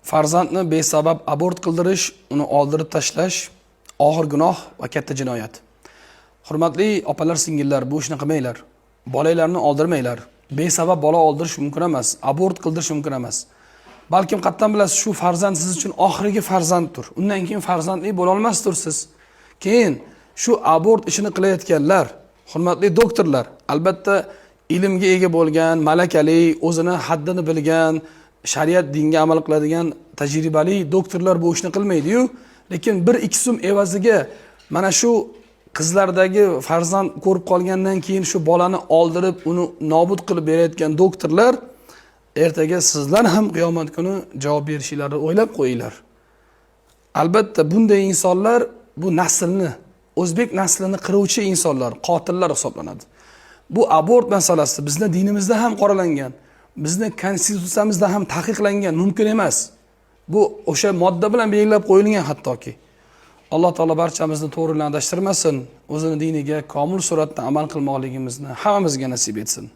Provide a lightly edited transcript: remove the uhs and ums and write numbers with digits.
Farzandni besabab abort qildirish, uni oldirib tashlash og'ir gunoh va katta jinoyat. Hurmatli opalar, singillar, bu ishni qilmanglar. Bolalarni oldirmanglar. Besabab bola oldirish mumkin emas, abort qildirish mumkin emas. Balkim qattan bilasiz, shu farzand siz uchun oxirgi farzanddir. Undan keyin farzandli bo'la olmasdir siz. Keyin shu abort ishini qilayotganlar, hurmatli doktorlar, albatta ilmga ega bo'lgan, malakali, o'zini haddini bilgan, shariat dinga amal qiladigan tajribali doktorlar bu ishni qilmaydi-yu, lekin 1-2 so'm evaziga mana shu qizlardagi farzand ko'rib qolgandan keyin shu bolani oldirib, uni nobud qilib berayotgan doktorlar ertaga sizlar ham qiyomat kuni javob berishingizni o'ylab qo'yinglar. Albatta bunday insonlar bu naslni, o'zbek naslini qiruvchi insonlar, qotillar hisoblanadi. Bu abort masalasi bizning dinimizda ham qoralangan, bizning konstitutsiyamizda ham taqiqlangan, mumkin emas. Bu o'sha modda bilan belgilab qo'yilgan hattoki. Alloh taolo barchamizni to'g'ridan adashtirmasin, o'zining diniga komil suratda amal qilmoqligimizni hammamizga nasib etsin.